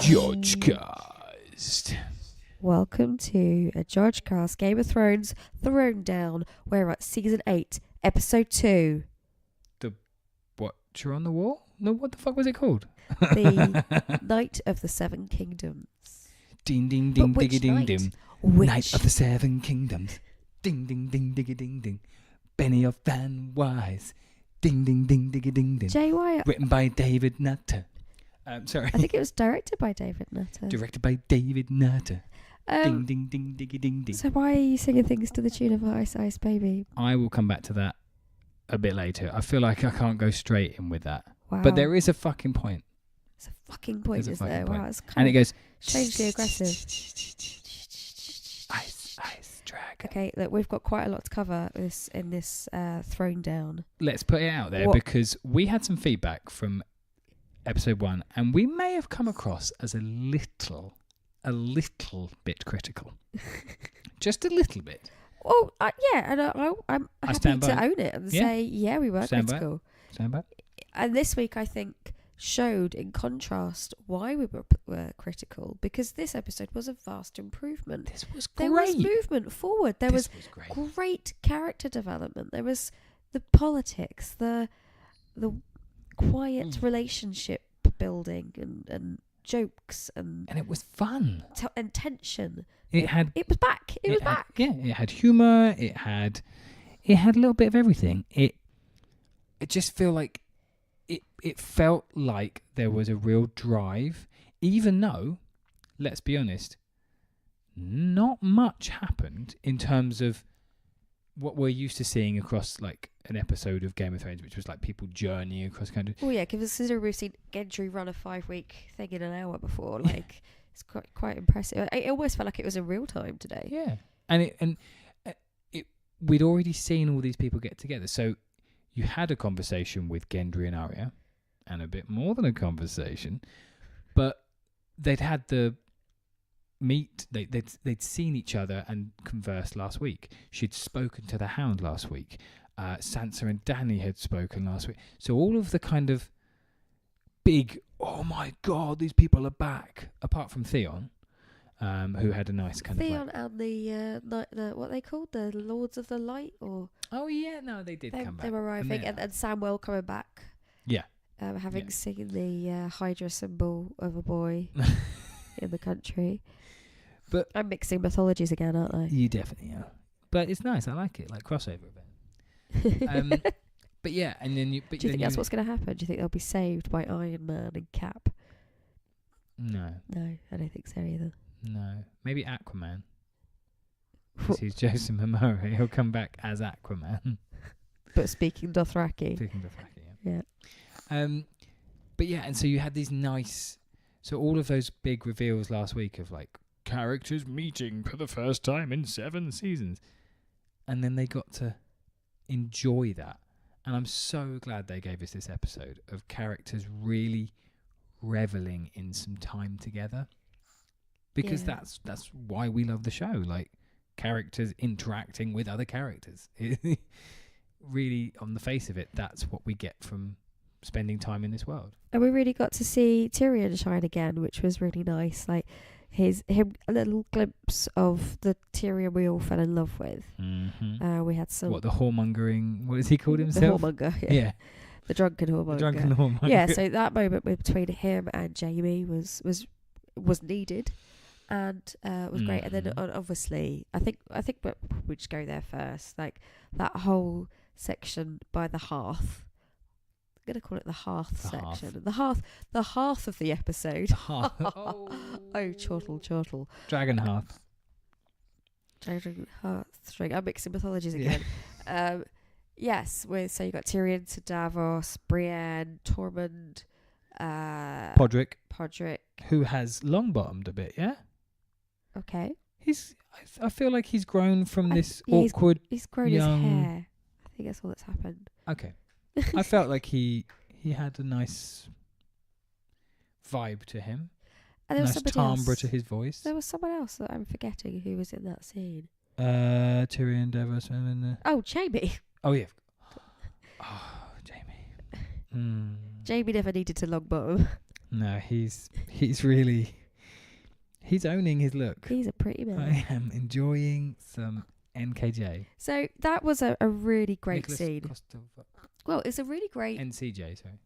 Georgecast. Welcome to a Georgecast Game of Thrones Throne Down. We're at Season 8, Episode 2. Watcher on the Wall? No, what the fuck was it called? The Night of the Seven Kingdoms. Ding, ding, ding, diggy, ding, ding. Which? Night of the Seven Kingdoms. Ding, ding, ding, diggy, ding, ding. Benny of Van Wise. Ding, ding, ding, diggy, ding, ding. J.Y. Written by David Nutter. Sorry. I think it was directed by David Nutter. Directed by David Nutter. Ding, ding, ding, diggy, ding, ding. So why are you singing things to the tune of Ice Ice Baby? I will come back to that a bit later. I feel like I can't go straight in with that. Wow. But there is a fucking point. It's a fucking point, There's a isn't there? fucking Wow, point. it's kind And it of goes... strangely aggressive. Ice, ice, dragon. Okay, look, we've got quite a lot to cover in this Throne Down. Let's put it out there because we had some feedback from episode 1 and we may have come across as a little bit critical. Just a little bit. Well, yeah, and I'm happy stand to by own it and say, yeah, we were Stand by. critical. Stand by. And this week, I think, showed in contrast why we were critical, because this episode was a vast improvement. This was great. There was movement forward. There was great. great character development. There was the politics, the quiet relationship building and jokes and it was fun. And tension. It was back. It was back. Yeah, it had humour. It had a little bit of everything. It just feel like it felt like there was a real drive, even though, let's be honest, not much happened in terms of what we're used to seeing across like an episode of Game of Thrones, which was like people journeying across country. Oh yeah, considering we've seen Gendry run a 5-week thing in an hour before, like it's quite impressive. It almost felt like it was in real time today. Yeah, and we'd already seen all these people get together, so you had a conversation with Gendry and Arya, and a bit more than a conversation, but they'd had the meet. They'd seen each other and conversed last week. She'd spoken to the Hound last week. Sansa and Dany had spoken last week. So all of the kind of big, oh my god, these people are back. Apart from Theon, who had a nice kind Theon of and the what they called, the Lords of the Light, or oh yeah, no, they did come back. They were arriving, and Samwell coming back. Yeah. Having seen the Hydra symbol of a boy in the country. But I'm mixing mythologies again, aren't I? You definitely are. But it's nice. I like it, like crossover event. But yeah, and then you. But do you think that's what's going to happen? Do you think they'll be saved by Iron Man and Cap? No. No, I don't think so either. No, maybe Aquaman. Because he's Joseph Momoa. He'll come back as Aquaman. But speaking Dothraki. Yeah. But yeah, and so you had these nice. So all of those big reveals last week of like characters meeting for the first time in 7 seasons, and then they got to enjoy that. And I'm so glad they gave us this episode of characters really reveling in some time together, because that's why we love the show. Like characters interacting with other characters. Really, on the face of it, that's what we get from spending time in this world. And we really got to see Tyrion shine again, which was really nice. Like him a little glimpse of the Tyrion we all fell in love with. Mm-hmm. We had some the whoremongering. What has he called himself? The whoremonger. Yeah. The drunken whoremonger. The drunken whoremonger. Yeah. So that moment between him and Jaime was needed, and was great. And then obviously, I think we just go there first. Like that whole section by the hearth. I'm going to call it the hearth section. The hearth of the episode. The hearth. Oh, chortle. Dragon hearth. Dragon hearth string. I'm mixing mythologies again. Yeah. Yes, so you got Tyrion to Davos, Brienne, Tormund, Podrick. Who has long bottomed a bit, yeah? Okay. I feel like he's grown from this awkward he's grown young... his hair. I think that's all that's happened. Okay. I felt like he had a nice vibe to him. And there was nice somebody timbre else. to his voice. There was someone else that I'm forgetting who was in that scene. Tyrion, Davos, and oh, Jaime. Oh yeah. Oh, Jaime. Jaime never needed to long bottom. No, he's He's owning his look. He's a pretty man. I am enjoying some NKJ. So that was a really great Nicholas scene. Well, it's a really great... NCJ, sorry.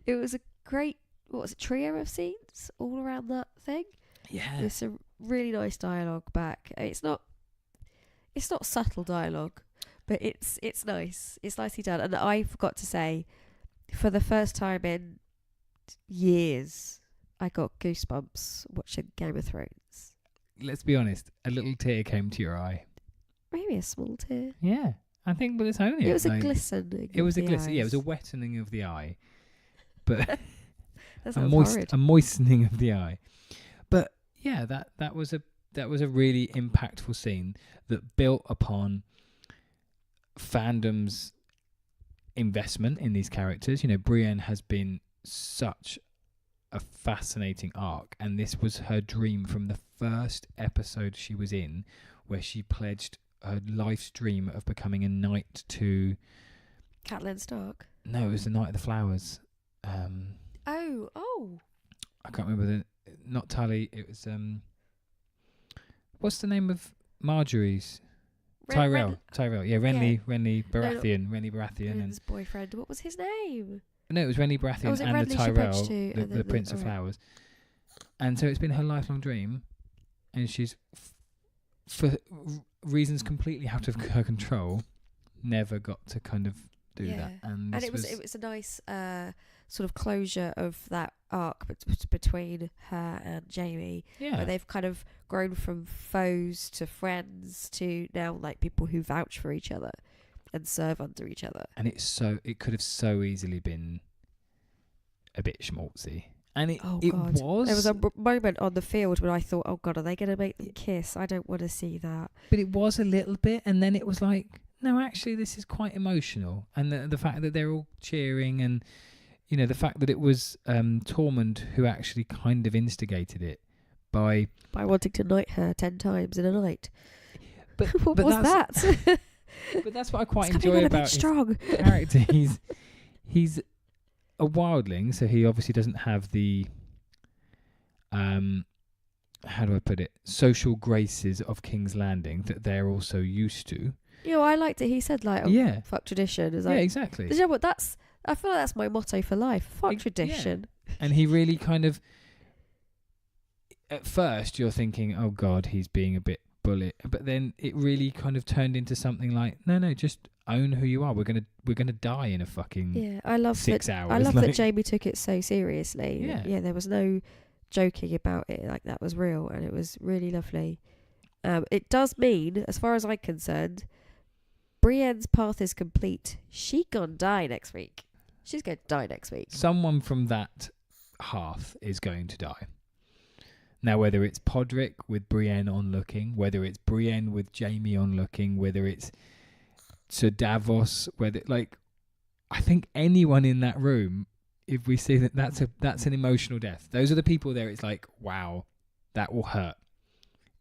It was a great, what was it, trio of scenes all around that thing. Yeah. There's some really nice dialogue back. It's not subtle dialogue, but it's nice. It's nicely done. And I forgot to say, for the first time in years, I got goosebumps watching Game of Thrones. Let's be honest, a little tear came to your eye. Maybe a small tear. Yeah. I think, but it's only... It was a glistening. It was a glisten. eyes. Yeah, it was a wettening of the eye. But That sounds horrid. a moistening of the eye. But yeah, that was a really impactful scene that built upon fandom's investment in these characters. You know, Brienne has been such a fascinating arc, and this was her dream from the first episode she was in, where she pledged her life's dream of becoming a knight to... Catelyn Stark. No, it was the Knight of the Flowers. Oh. I can't remember not Tully. It was what's the name of Marjorie's? Tyrell. Yeah, Renly Baratheon. Renly Baratheon and his boyfriend. What was his name? no, it was Renly Baratheon Was it and Renly the she Tyrell, pledged to, and the then Prince of Flowers. And so it's been her lifelong dream, and she's for reasons completely out of her control, never got to kind of do that. And it was a nice sort of closure of that arc between her and Jaime. Yeah. Where they've kind of grown from foes to friends to now like people who vouch for each other and serve under each other. And it could have so easily been a bit schmaltzy. And it was. There was a moment on the field when I thought, oh God, are they going to make them kiss? I don't want to see that. But it was a little bit, and then it was like, no, actually, this is quite emotional. And the fact that they're all cheering, and, you know, the fact that it was Tormund who actually kind of instigated it by wanting to knight her 10 times in a night. But what was that? But that's what I quite enjoy about his character. He's a wildling, so he obviously doesn't have the how do I put it, social graces of King's Landing that they're also used to. Yeah, I liked it. He said like, oh, fuck tradition. It's like, exactly. You know what? I feel like that's my motto for life. Fuck tradition. Yeah. And he really kind of, at first you're thinking, oh God, he's being a bit bullet, but then it really kind of turned into something like, no, just own who you are. We're gonna die in a fucking I love 6 hours. I love that Jaime took it so seriously. Yeah, there was no joking about it. Like, that was real, and it was really lovely. It does mean, as far as I'm concerned, Brienne's path is complete. She gonna die next week. She's going to die next week. Someone from that hearth is going to die. Now, whether it's Podrick with Brienne onlooking, whether it's Brienne with Jaime onlooking, whether it's Sir Davos, I think anyone in that room, if we see that's an emotional death. Those are the people there. It's like, wow, that will hurt.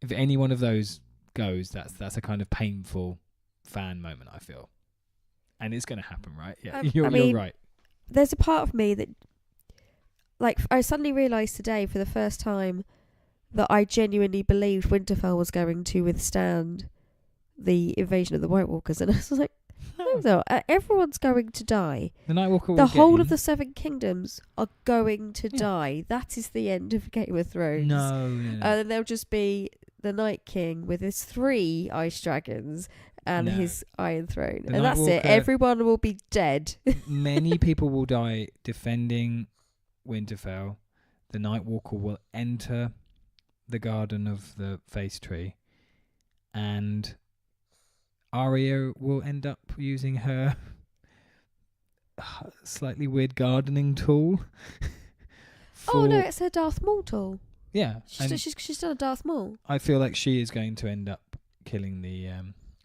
If any one of those goes, that's a kind of painful fan moment, I feel. And it's going to happen, right? Yeah, you're right. There's a part of me that, like, I suddenly realised today for the first time that I genuinely believed Winterfell was going to withstand the invasion of the White Walkers, and I was like, no, everyone's going to die. The Night Walker will the whole of the Seven Kingdoms are going to die. That is the end of Game of Thrones. No. And there'll just be the Night King with his 3 ice dragons and his Iron Throne. And that's it. Everyone will be dead. Many people will die defending Winterfell. The Night Walker will enter the Garden of the Face Tree, and Arya will end up using her slightly weird gardening tool. Oh no, it's her Darth Maul tool. Yeah, she's done a Darth Maul. I feel like she is going to end up killing the.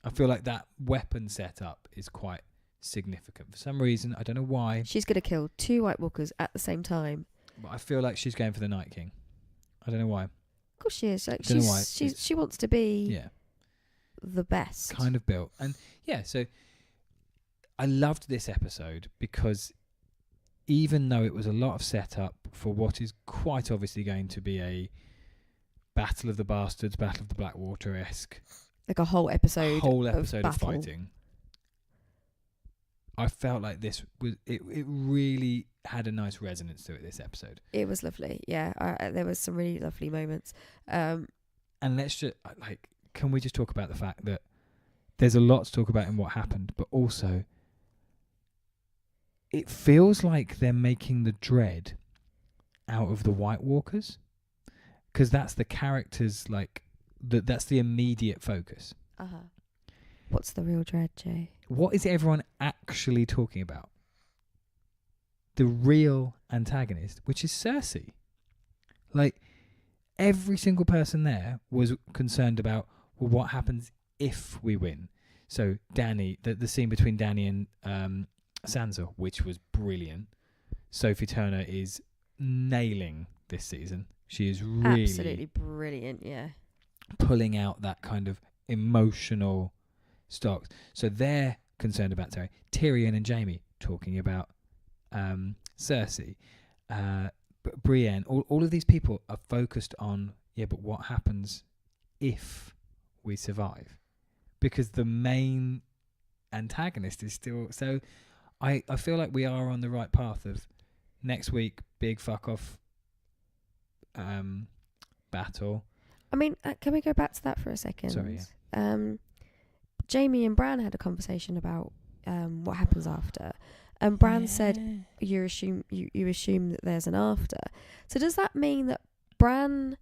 I feel like that weapon setup is quite significant for some reason. I don't know why. She's going to kill 2 White Walkers at the same time. But I feel like she's going for the Night King. I don't know why. Of course she is. Like, don't know why. She wants to be the best. Kind of built. And so I loved this episode because even though it was a lot of setup for what is quite obviously going to be a Battle of the Bastards, Battle of the Blackwater-esque, like a whole episode of battle. fighting, I felt like this was it really had a nice resonance to it, this episode. It was lovely. Yeah, there was some really lovely moments. And let's just can we just talk about the fact that there's a lot to talk about in what happened, but also it feels like they're making the dread out of the White Walkers, because that's the characters, like that's the immediate focus. What's the real dread, Jay? What is everyone actually talking about? The real antagonist, which is Cersei. Like, every single person there was concerned about, well, what happens if we win? So Dany, the scene between Dany and Sansa, which was brilliant. Sophie Turner is nailing this season. She is really absolutely brilliant. Yeah, pulling out that kind of emotional stocks. So they're concerned about Tyrion and Jaime talking about Cersei, but Brienne. All of these people are focused on, but what happens if we survive? Because the main antagonist is still. So I feel like we are on the right path of next week, big fuck off battle. I mean, can we go back to that for a second? Sorry, yeah. Jaime and Bran had a conversation about what happens after, and Bran said you assume that there's an after. So does that mean that Bran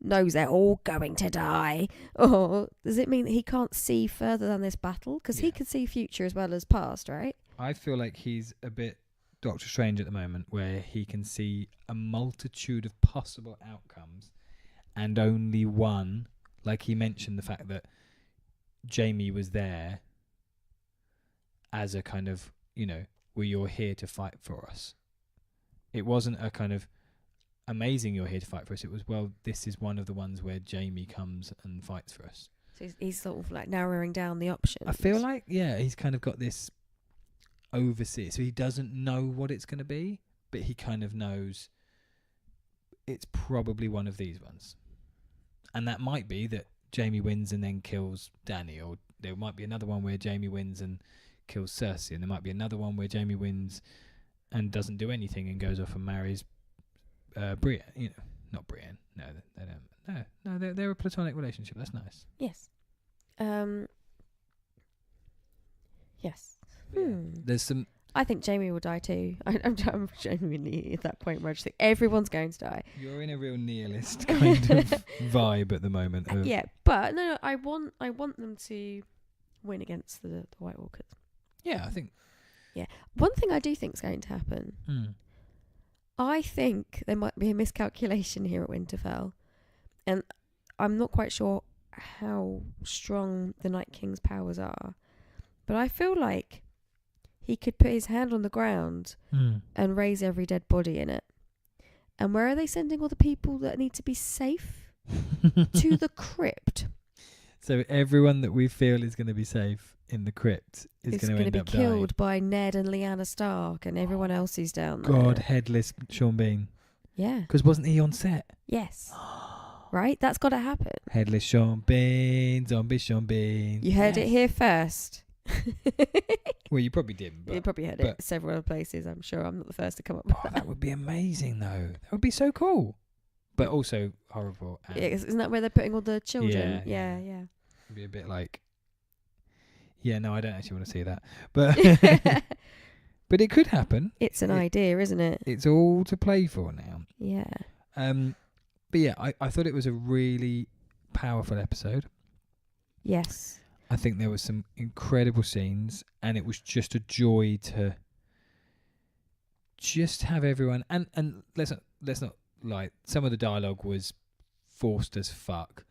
knows they're all going to die, or does it mean that he can't see further than this battle? Because he can see future as well as past, right? I feel like he's a bit Doctor Strange at the moment, where he can see a multitude of possible outcomes and only one. Like he mentioned the fact that Jaime was there as a kind of, well, you're here to fight for us. It wasn't a kind of amazing you're here to fight for us. It was, well, this is one of the ones where Jaime comes and fights for us. So he's sort of like narrowing down the options. I feel like, he's kind of got this overseer. So he doesn't know what it's going to be, but he kind of knows it's probably one of these ones. And that might be that Jaime wins and then kills Dany, or there might be another one where Jaime wins and kills Cersei, and there might be another one where Jaime wins and doesn't do anything and goes off and marries Brienne. Not Brienne. No, they don't. No, they're a platonic relationship. That's nice. Yes. Yes. There's some. I think Jaime will die too. I'm genuinely at that point where I just think everyone's going to die. You're in a real nihilist kind of vibe at the moment. Yeah, but no, I want them to win against the White Walkers. Yeah, I think. Yeah, one thing I do think is going to happen. I think there might be a miscalculation here at Winterfell, and I'm not quite sure how strong the Night King's powers are, but I feel like he could put his hand on the ground and raise every dead body in it. And where are they sending all the people that need to be safe? To the crypt. So everyone that we feel is going to be safe in the crypt is going to end up dying. Killed by Ned and Lyanna Stark and everyone else who's down there. God, headless Sean Bean. Yeah. Because wasn't he on set? Yes. Right? That's got to happen. Headless Sean Bean, zombie Sean Bean. You heard it here first. Well, you probably didn't. But, you probably heard it several other places, I'm sure. I'm not the first to come up with that. That would be amazing, though. That would be so cool. But also horrible. Yeah, isn't that where they're putting all the children? Yeah. It'd be a bit like... Yeah, no, I don't actually want to see that. But but it could happen. It's an idea, isn't it? It's all to play for now. Yeah. But yeah, I thought it was a really powerful episode. Yes. I think there were some incredible scenes, and it was just a joy to just have everyone. And let's not lie. Some of the dialogue was forced as fuck,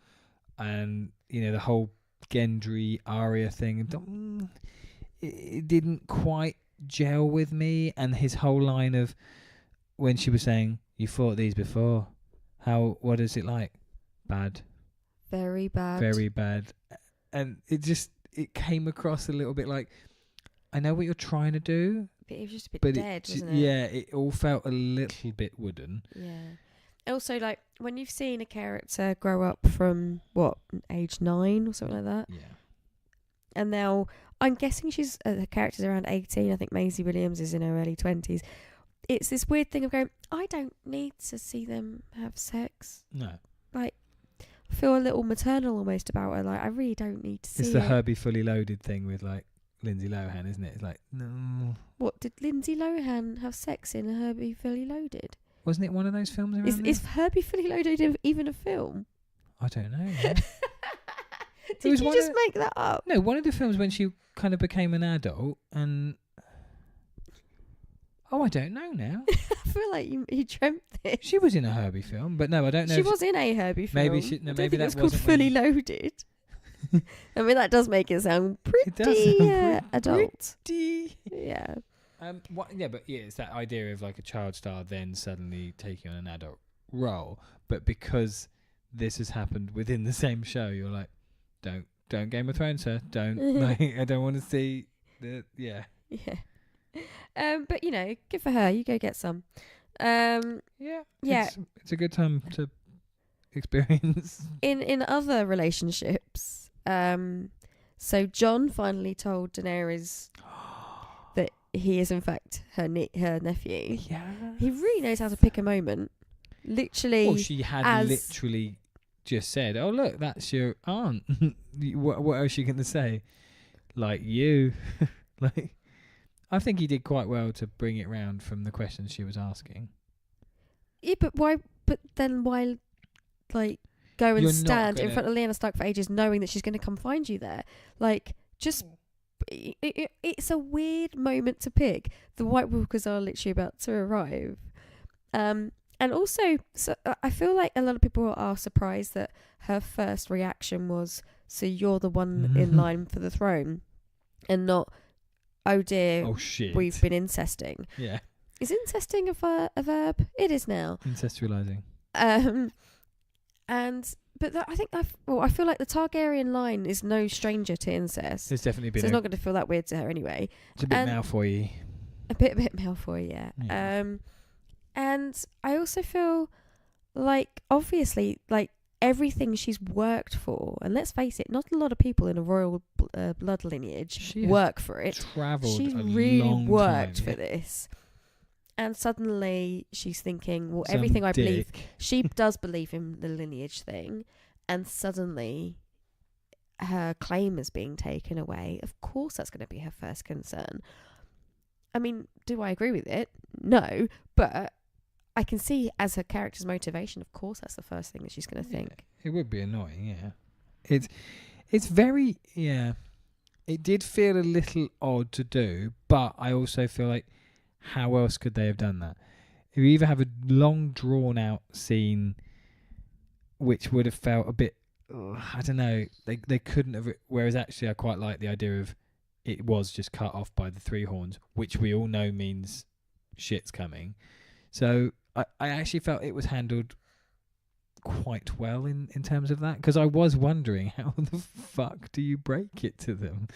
and the whole Gendry Arya thing. It didn't quite gel with me, and his whole line of when she was saying, "You fought these before. What is it like? Bad. Very bad. Very bad." And it came across a little bit like, I know what you're trying to do, it was just a bit but dead, wasn't it? Yeah, it all felt a little bit wooden. Yeah. Also, like, when you've seen a character grow up from, age 9 or something like that? Yeah. And now, I'm guessing the character's around 18. I think Maisie Williams is in her early 20s. It's this weird thing of going, I don't need to see them have sex. No. Like, I feel a little maternal almost about her. Like, I really don't need to see It's the it. Herbie Fully Loaded thing with, like, Lindsay Lohan, isn't it? It's like, no. What, did Lindsay Lohan have sex in Herbie Fully Loaded? Wasn't it one of those films around Is Herbie Fully Loaded even a film? I don't know. Yeah. Did you just make that up? No, one of the films when she kind of became an adult and... Oh, I don't know now. I feel like you dreamt this. She was in a Herbie film, but no, I don't know. She was in a Herbie film. Maybe maybe that was called wasn't Fully Loaded. I mean, that does make it sound pretty adult. Yeah. It's that idea of like a child star then suddenly taking on an adult role, but because this has happened within the same show, you're like, don't Game of Thrones her, don't like, I don't want to see the Yeah. But good for her. You go get some. Yeah. It's a good time to experience. In other relationships, so Jon finally told Daenerys that he is in fact her nephew. Yeah. He really knows how to pick a moment. Literally. Well, she had literally just said, "Oh look, that's your aunt." What else are you going to say? Like you, like. I think he did quite well to bring it round from the questions she was asking. Yeah, but why? But then why, like, go and You're stand in front of Lyanna Stark for ages, knowing that she's going to come find you there? Like, just it's a weird moment to pick. The White Walkers are literally about to arrive, and also, so I feel like a lot of people are surprised that her first reaction was, "So you're the one in line for the throne," and not, "Oh dear, oh shit, we've been incesting." Yeah. Is incesting a verb? It is now. Incestualizing. I feel like the Targaryen line is no stranger to incest. It's definitely been. So it's not going to feel that weird to her anyway. It's a bit Malfoy-y. A bit Malfoy, yeah. And I also feel like, obviously, like, everything she's worked for, and let's face it, not a lot of people in a royal blood lineage work for it. She's really worked for this, and suddenly she's thinking, well, everything I believe, she does believe in the lineage thing, and suddenly her claim is being taken away. Of course, that's going to be her first concern. I mean, do I agree with it? No, but I can see as her character's motivation, of course, that's the first thing that she's going to think. It would be annoying, yeah. It's very, yeah. It did feel a little odd to do, but I also feel like, how else could they have done that? You either have a long, drawn-out scene, which would have felt a bit, I don't know, they couldn't have, whereas actually I quite like the idea of it was just cut off by the three horns, which we all know means shit's coming. So I actually felt it was handled quite well in terms of that, because I was wondering, how the fuck do you break it to them?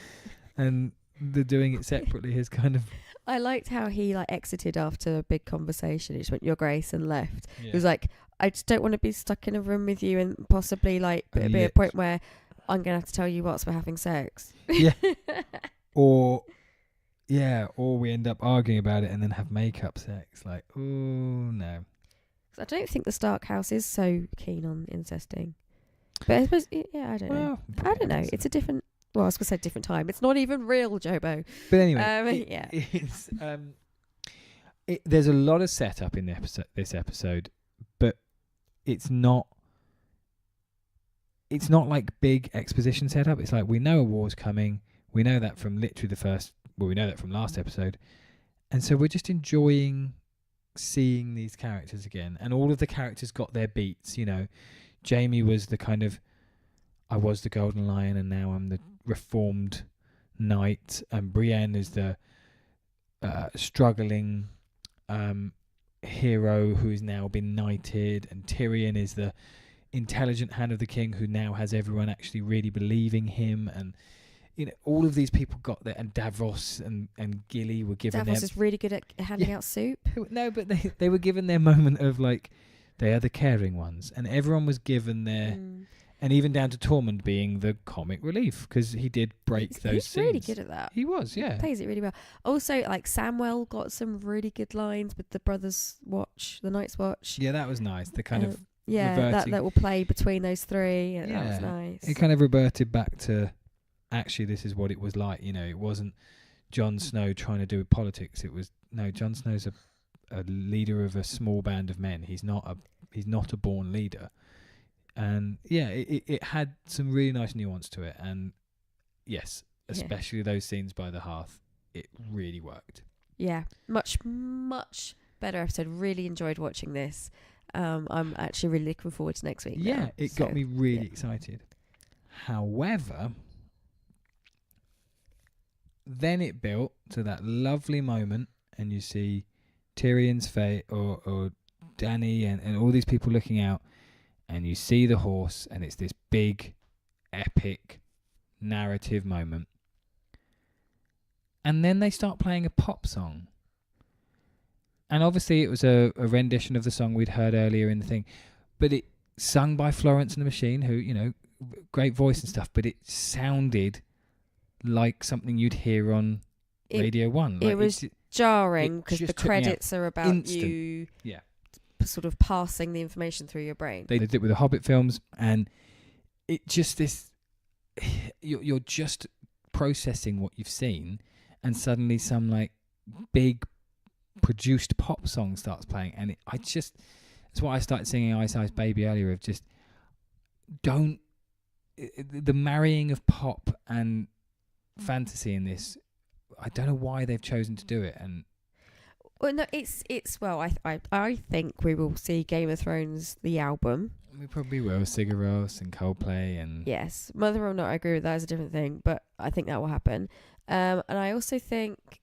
And the doing it separately is kind of... I liked how he exited after a big conversation. He just went, "Your Grace," and left. Yeah. He was like, "I just don't want to be stuck in a room with you, and possibly be a point where I'm going to have to tell you whilst we're having sex." Yeah. Or we end up arguing about it and then have makeup sex. Like, oh no. I don't think the Stark house is so keen on incesting. But I suppose, I don't know. I don't know. It's a different... Well, I was going to say different time. It's not even real, Jobo. But anyway, there's a lot of setup in this episode, but it's not like big exposition setup. It's like, we know a war's coming. We know that from literally we know that from last episode. And so we're just enjoying seeing these characters again. And all of the characters got their beats, Jaime was the kind of, I was the Golden Lion and now I'm the reformed knight. And Brienne is the struggling hero who has now been knighted. And Tyrion is the intelligent hand of the king who now has everyone actually really believing him. And all of these people got there, and Davos and Gilly were given Davos is really good at handing out soup. No, but they were given their moment of like, they are the caring ones, and everyone was given their, and even down to Tormund being the comic relief, because he did break those scenes. He's really good at that. He was, yeah. He plays it really well. Also, like Samwell got some really good lines with the Brothers Watch, the Night's Watch. Yeah, that was nice. The kind of that will play between those three. And that was nice. It kind of reverted back to, actually, this is what it was like. It wasn't Jon Snow trying to do with politics. It was, no, Jon Snow's a leader of a small band of men. He's not a born leader. And it had some really nice nuance to it. And yes, especially those scenes by the hearth, it really worked. Yeah, much better episode. Really enjoyed watching this. I'm actually really looking forward to next week. Yeah, it got me really excited. However, then it built to that lovely moment, and you see Tyrion's face, or Dany, and all these people looking out, and you see the horse, and it's this big, epic, narrative moment. And then they start playing a pop song. And obviously it was a rendition of the song we'd heard earlier in the thing, but it sung by Florence and the Machine, who, great voice and stuff, but it sounded like something you'd hear on Radio 1. Like, it was jarring because the credits are about you sort of passing the information through your brain. They did it with the Hobbit films, and it just you're just processing what you've seen, and suddenly some like big produced pop song starts playing, and that's why I started singing Ice Ice Baby earlier, of just the marrying of pop and fantasy in this. I don't know why they've chosen to do it. And well, no, I think we will see Game of Thrones the album. We probably will. Sigur Rós and Coldplay, and yes, whether or not I agree with that is a different thing, but I think that will happen. And I also think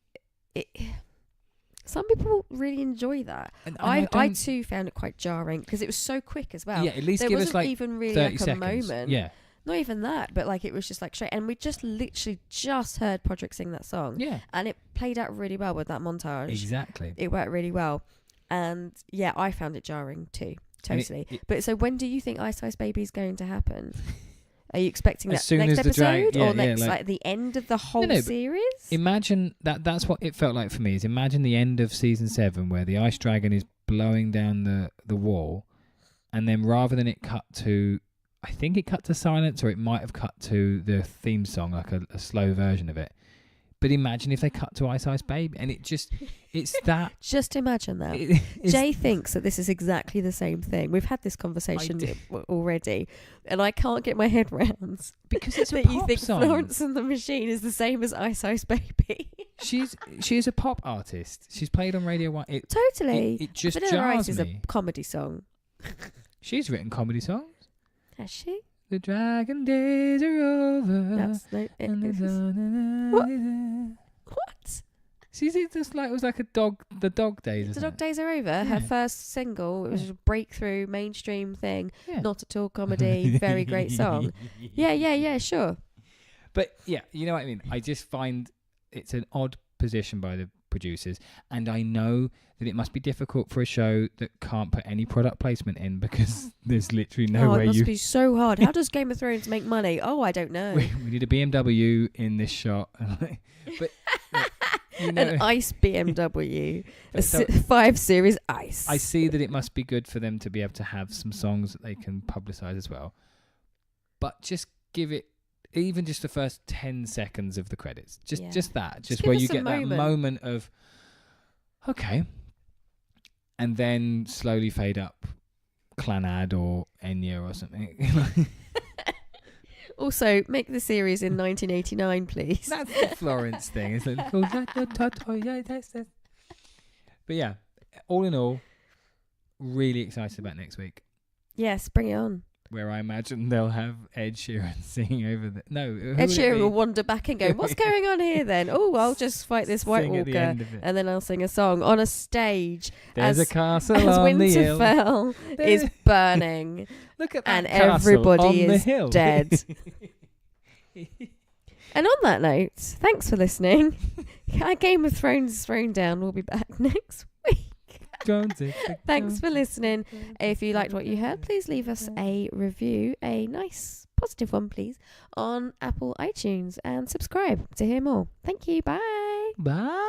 some people really enjoy that. And I too found it quite jarring because it was so quick as well. Yeah, at least give us like even really 30 like seconds. A moment. Yeah. Not even that, but like it was just like straight. And we just literally just heard Podrick sing that song. Yeah. And it played out really well with that montage. Exactly. It worked really well. And yeah, I found it jarring too. Totally. But so when do you think Ice Ice Baby is going to happen? Are you expecting that next episode or next like the end of the whole series? Imagine that's what it felt like for me. Is imagine the end of season 7 where the ice dragon is blowing down the wall, and then rather than it cut to, I think it cut to silence, or it might have cut to the theme song, like a slow version of it. But imagine if they cut to Ice Ice Baby, and it's that. Just imagine that. Jay thinks that this is exactly the same thing. We've had this conversation already, and I can't get my head round because it's that a pop you think song. Florence and the Machine is the same as Ice Ice Baby. She is a pop artist. She's played on Radio 1. Totally. It just Vanilla jars Ice is me. a comedy song. She's written comedy songs. Has she? The dragon days are over. What? She's just like, it was like the dog days. The dog days are over. Yeah. Her first single, it was a breakthrough mainstream thing. Yeah. Not at all comedy. Very great song. Yeah, sure. But yeah, you know what I mean. I just find it's an odd position by the producers, and I know that it must be difficult for a show that can't put any product placement in because there's literally no way. It must be so hard. How does Game of Thrones make money? Oh, I don't know. We need a BMW in this shot. But an ice BMW, a 5 Series ice. I see that it must be good for them to be able to have some songs that they can publicise as well. But just give it even just the first 10 seconds of the credits. Just that. Just where you get that moment of, okay. And then slowly fade up Clanad or Enya or something. Also, make the series in 1989, please. That's the Florence thing, isn't it? But yeah, all in all, really excited about next week. Yes, bring it on. Where I imagine they'll have Ed Sheeran singing over the... No, Ed Sheeran will wander back and go, what's going on here then? Oh, I'll just fight this White Walker and then I'll sing a song on a stage. There's a castle on the hill. As Winterfell is burning. Look at that and castle everybody on is the hill. Dead. And on that note, thanks for listening. Our Game of Thrones is thrown down. We'll be back next week. Thanks for listening. If you liked what you heard, please leave us a review, a nice positive one, please, on Apple iTunes, and subscribe to hear more. Thank you. Bye. Bye.